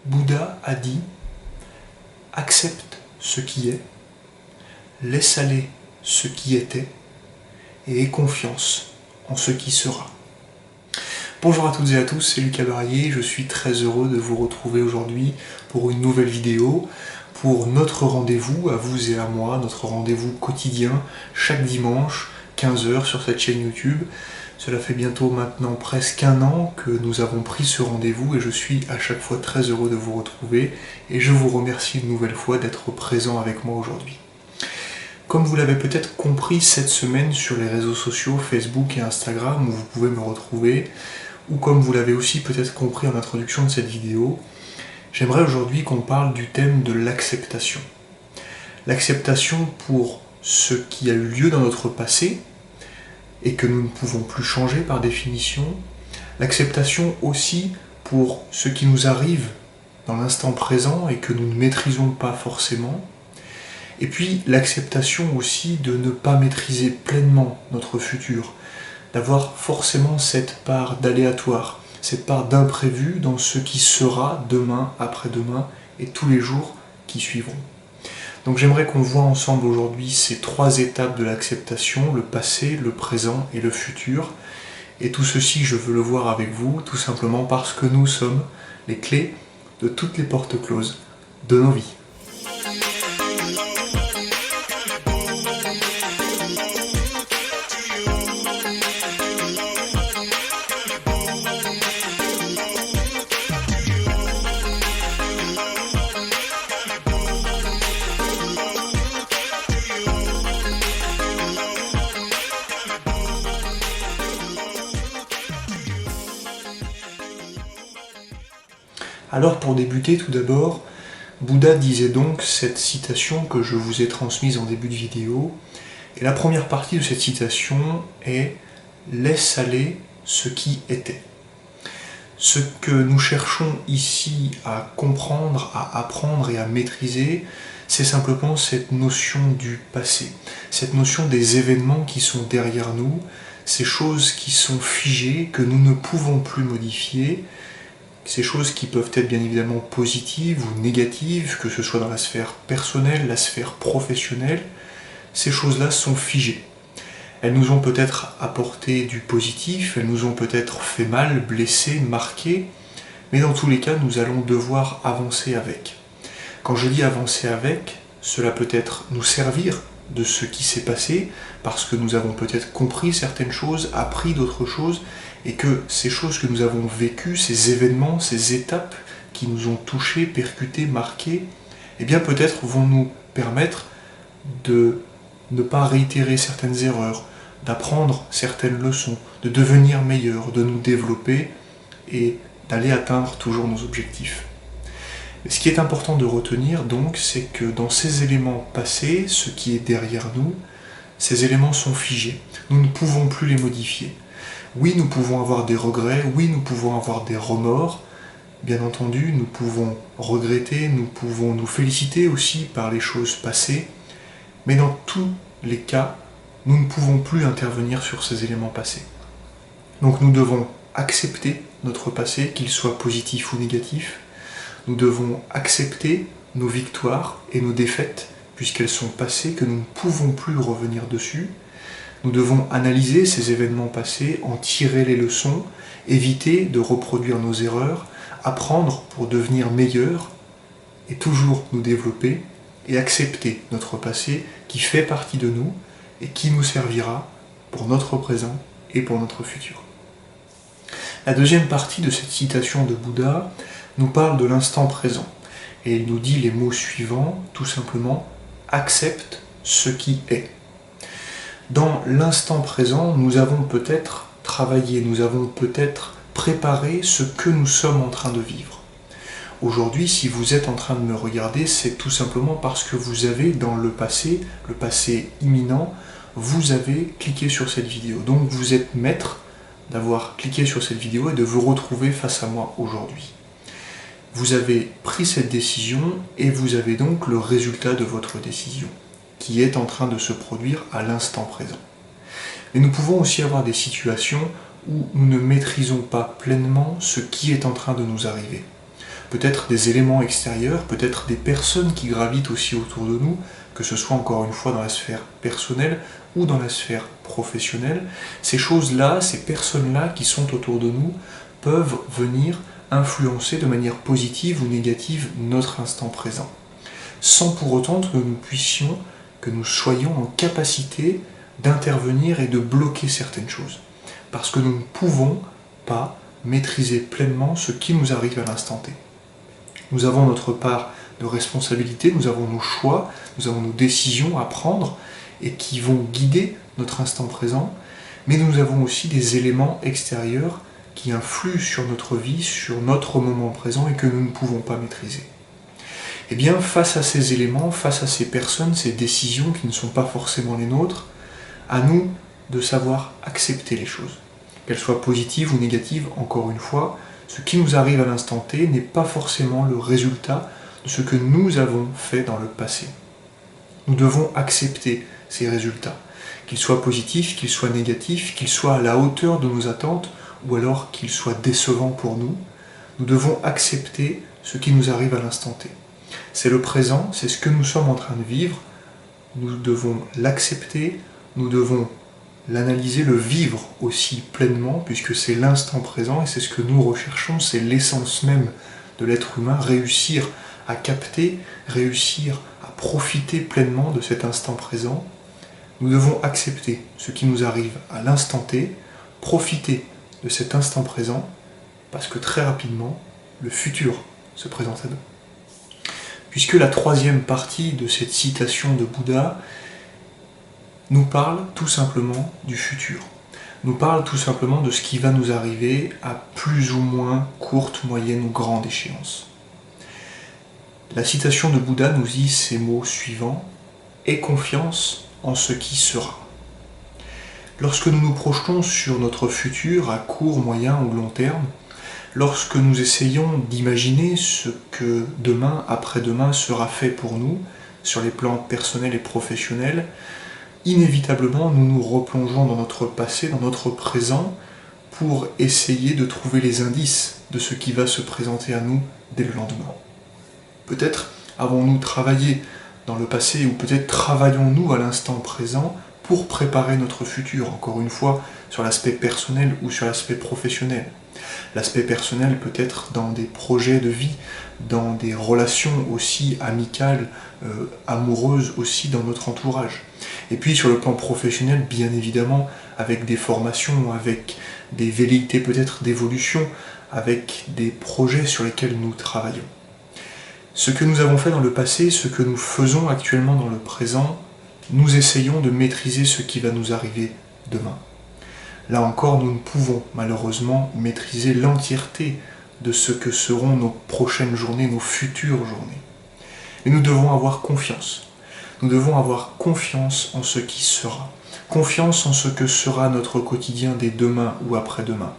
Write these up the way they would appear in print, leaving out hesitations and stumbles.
Bouddha a dit « Accepte ce qui est, laisse aller ce qui était, et aie confiance en ce qui sera. » Bonjour à toutes et à tous, c'est Lucas Barrier, je suis très heureux de vous retrouver aujourd'hui pour une nouvelle vidéo, pour notre rendez-vous, à vous et à moi, notre rendez-vous quotidien, chaque dimanche, 15 h sur cette chaîne YouTube. Cela fait bientôt maintenant presque un an que nous avons pris ce rendez-vous et je suis à chaque fois très heureux de vous retrouver et je vous remercie une nouvelle fois d'être présent avec moi aujourd'hui. Comme vous l'avez peut-être compris cette semaine sur les réseaux sociaux Facebook et Instagram où vous pouvez me retrouver, ou comme vous l'avez aussi peut-être compris en introduction de cette vidéo, j'aimerais aujourd'hui qu'on parle du thème de l'acceptation. L'acceptation pour ce qui a eu lieu dans notre passé, et que nous ne pouvons plus changer par définition, l'acceptation aussi pour ce qui nous arrive dans l'instant présent et que nous ne maîtrisons pas forcément, et puis l'acceptation aussi de ne pas maîtriser pleinement notre futur, d'avoir forcément cette part d'aléatoire, cette part d'imprévu dans ce qui sera demain, après-demain et tous les jours qui suivront. Donc j'aimerais qu'on voit ensemble aujourd'hui ces trois étapes de l'acceptation, le passé, le présent et le futur. Et tout ceci, je veux le voir avec vous, tout simplement parce que nous sommes les clés de toutes les portes closes de nos vies. Alors pour débuter tout d'abord, Bouddha disait donc cette citation que je vous ai transmise en début de vidéo, et la première partie de cette citation est « Laisse aller ce qui était ». Ce que nous cherchons ici à comprendre, à apprendre et à maîtriser, c'est simplement cette notion du passé, cette notion des événements qui sont derrière nous, ces choses qui sont figées, que nous ne pouvons plus modifier, ces choses qui peuvent être bien évidemment positives ou négatives, que ce soit dans la sphère personnelle, la sphère professionnelle, ces choses-là sont figées. Elles nous ont peut-être apporté du positif, elles nous ont peut-être fait mal, blessé, marqué, mais dans tous les cas, nous allons devoir avancer avec. Quand je dis avancer avec, cela peut être nous servir de ce qui s'est passé, parce que nous avons peut-être compris certaines choses, appris d'autres choses, et que ces choses que nous avons vécues, ces événements, ces étapes qui nous ont touchés, percutés, marqués, eh bien peut-être vont nous permettre de ne pas réitérer certaines erreurs, d'apprendre certaines leçons, de devenir meilleurs, de nous développer et d'aller atteindre toujours nos objectifs. Ce qui est important de retenir donc, c'est que dans ces éléments passés, ce qui est derrière nous, ces éléments sont figés. Nous ne pouvons plus les modifier. Oui, nous pouvons avoir des regrets, oui, nous pouvons avoir des remords. Bien entendu, nous pouvons regretter, nous pouvons nous féliciter aussi par les choses passées. Mais dans tous les cas, nous ne pouvons plus intervenir sur ces éléments passés. Donc nous devons accepter notre passé, qu'il soit positif ou négatif. Nous devons accepter nos victoires et nos défaites, puisqu'elles sont passées, que nous ne pouvons plus revenir dessus. Nous devons analyser ces événements passés, en tirer les leçons, éviter de reproduire nos erreurs, apprendre pour devenir meilleurs, et toujours nous développer, et accepter notre passé qui fait partie de nous, et qui nous servira pour notre présent et pour notre futur. La deuxième partie de cette citation de Bouddha nous parle de l'instant présent, et il nous dit les mots suivants, tout simplement « accepte ce qui est ». Dans l'instant présent, nous avons peut-être travaillé, nous avons peut-être préparé ce que nous sommes en train de vivre. Aujourd'hui, si vous êtes en train de me regarder, c'est tout simplement parce que vous avez dans le passé imminent, vous avez cliqué sur cette vidéo. Donc vous êtes maître d'avoir cliqué sur cette vidéo et de vous retrouver face à moi aujourd'hui. Vous avez pris cette décision et vous avez donc le résultat de votre décision, qui est en train de se produire à l'instant présent. Mais nous pouvons aussi avoir des situations où nous ne maîtrisons pas pleinement ce qui est en train de nous arriver. peut-être des éléments extérieurs, peut-être des personnes qui gravitent aussi autour de nous, que ce soit encore une fois dans la sphère personnelle ou dans la sphère professionnelle. Ces choses-là, ces personnes-là qui sont autour de nous peuvent venir influencer de manière positive ou négative notre instant présent, sans pour autant que nous soyons en capacité d'intervenir et de bloquer certaines choses. Parce que nous ne pouvons pas maîtriser pleinement ce qui nous arrive à l'instant T. Nous avons notre part de responsabilité, nous avons nos choix, nous avons nos décisions à prendre et qui vont guider notre instant présent, mais nous avons aussi des éléments extérieurs qui influent sur notre vie, sur notre moment présent et que nous ne pouvons pas maîtriser. Et bien, face à ces éléments, face à ces personnes, ces décisions qui ne sont pas forcément les nôtres, à nous de savoir accepter les choses. Qu'elles soient positives ou négatives, encore une fois, ce qui nous arrive à l'instant T n'est pas forcément le résultat de ce que nous avons fait dans le passé. Nous devons accepter ces résultats, qu'ils soient positifs, qu'ils soient négatifs, qu'ils soient à la hauteur de nos attentes ou alors qu'ils soient décevants pour nous. Nous devons accepter ce qui nous arrive à l'instant T. C'est le présent, c'est ce que nous sommes en train de vivre. Nous devons l'accepter, nous devons l'analyser, le vivre aussi pleinement, puisque c'est l'instant présent et c'est ce que nous recherchons, c'est l'essence même de l'être humain, réussir à capter, réussir à profiter pleinement de cet instant présent. Nous devons accepter ce qui nous arrive à l'instant T, profiter de cet instant présent, parce que très rapidement, le futur se présente à nous. Puisque la troisième partie de cette citation de Bouddha nous parle tout simplement du futur, nous parle tout simplement de ce qui va nous arriver à plus ou moins courte, moyenne ou grande échéance. La citation de Bouddha nous dit ces mots suivants: « Aie confiance en ce qui sera ». Lorsque nous nous projetons sur notre futur à court, moyen ou long terme, lorsque nous essayons d'imaginer ce que demain, après-demain sera fait pour nous, sur les plans personnels et professionnels, inévitablement nous nous replongeons dans notre passé, dans notre présent, pour essayer de trouver les indices de ce qui va se présenter à nous dès le lendemain. Peut-être avons-nous travaillé dans le passé, ou peut-être travaillons-nous à l'instant présent pour préparer notre futur, encore une fois, sur l'aspect personnel ou sur l'aspect professionnel. L'aspect personnel peut être dans des projets de vie, dans des relations aussi amicales, amoureuses aussi dans notre entourage. Et puis sur le plan professionnel, bien évidemment, avec des formations, avec des velléités peut-être d'évolution, avec des projets sur lesquels nous travaillons. Ce que nous avons fait dans le passé, ce que nous faisons actuellement dans le présent, nous essayons de maîtriser ce qui va nous arriver demain. Là encore, nous ne pouvons malheureusement maîtriser l'entièreté de ce que seront nos prochaines journées, nos futures journées. Mais nous devons avoir confiance. Nous devons avoir confiance en ce qui sera. Confiance en ce que sera notre quotidien dès demain ou après-demain.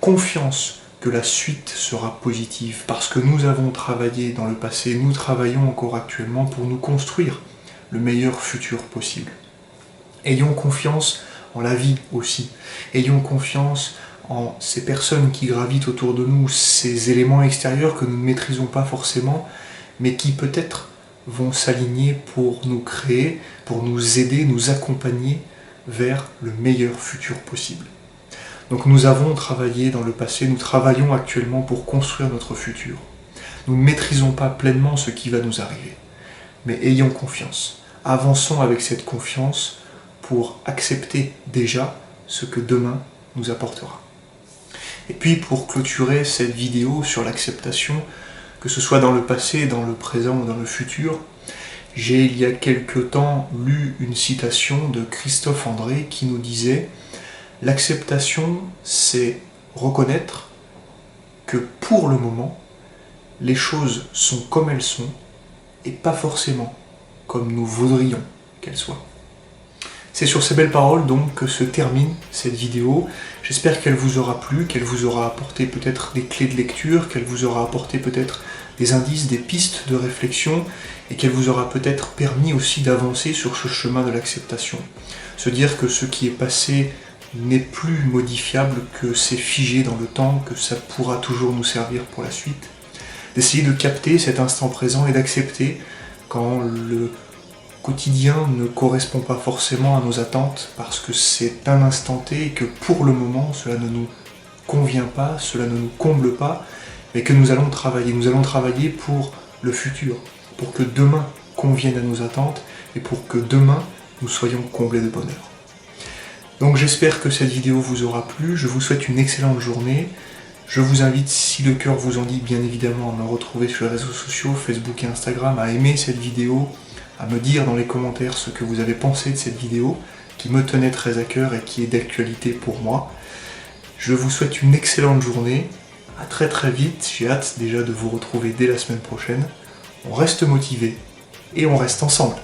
Confiance que la suite sera positive, parce que nous avons travaillé dans le passé, nous travaillons encore actuellement pour nous construire le meilleur futur possible. Ayons confiance en la vie aussi. Ayons confiance en ces personnes qui gravitent autour de nous, ces éléments extérieurs que nous ne maîtrisons pas forcément, mais qui peut-être vont s'aligner pour nous créer, pour nous aider, nous accompagner vers le meilleur futur possible. Donc nous avons travaillé dans le passé, nous travaillons actuellement pour construire notre futur. Nous ne maîtrisons pas pleinement ce qui va nous arriver, mais ayons confiance. Avançons avec cette confiance pour accepter déjà ce que demain nous apportera. Et puis pour clôturer cette vidéo sur l'acceptation, que ce soit dans le passé, dans le présent ou dans le futur, j'ai il y a quelque temps lu une citation de Christophe André qui nous disait « L'acceptation, c'est reconnaître que pour le moment, les choses sont comme elles sont et pas forcément comme nous voudrions qu'elles soient. » C'est sur ces belles paroles donc que se termine cette vidéo. J'espère qu'elle vous aura plu, qu'elle vous aura apporté peut-être des clés de lecture, qu'elle vous aura apporté peut-être des indices, des pistes de réflexion, et qu'elle vous aura peut-être permis aussi d'avancer sur ce chemin de l'acceptation. Se dire que ce qui est passé n'est plus modifiable, que c'est figé dans le temps, que ça pourra toujours nous servir pour la suite. d'essayer de capter cet instant présent et d'accepter quand le quotidien ne correspond pas forcément à nos attentes parce que c'est un instant T et que pour le moment cela ne nous convient pas, cela ne nous comble pas, mais que nous allons travailler. Nous allons travailler pour le futur, pour que demain convienne à nos attentes et pour que demain nous soyons comblés de bonheur. Donc j'espère que cette vidéo vous aura plu, je vous souhaite une excellente journée. Je vous invite, si le cœur vous en dit, bien évidemment, à me retrouver sur les réseaux sociaux, Facebook et Instagram, à aimer cette vidéo, à me dire dans les commentaires ce que vous avez pensé de cette vidéo, qui me tenait très à cœur et qui est d'actualité pour moi. Je vous souhaite une excellente journée, à très très vite, j'ai hâte déjà de vous retrouver dès la semaine prochaine. On reste motivés et on reste ensemble.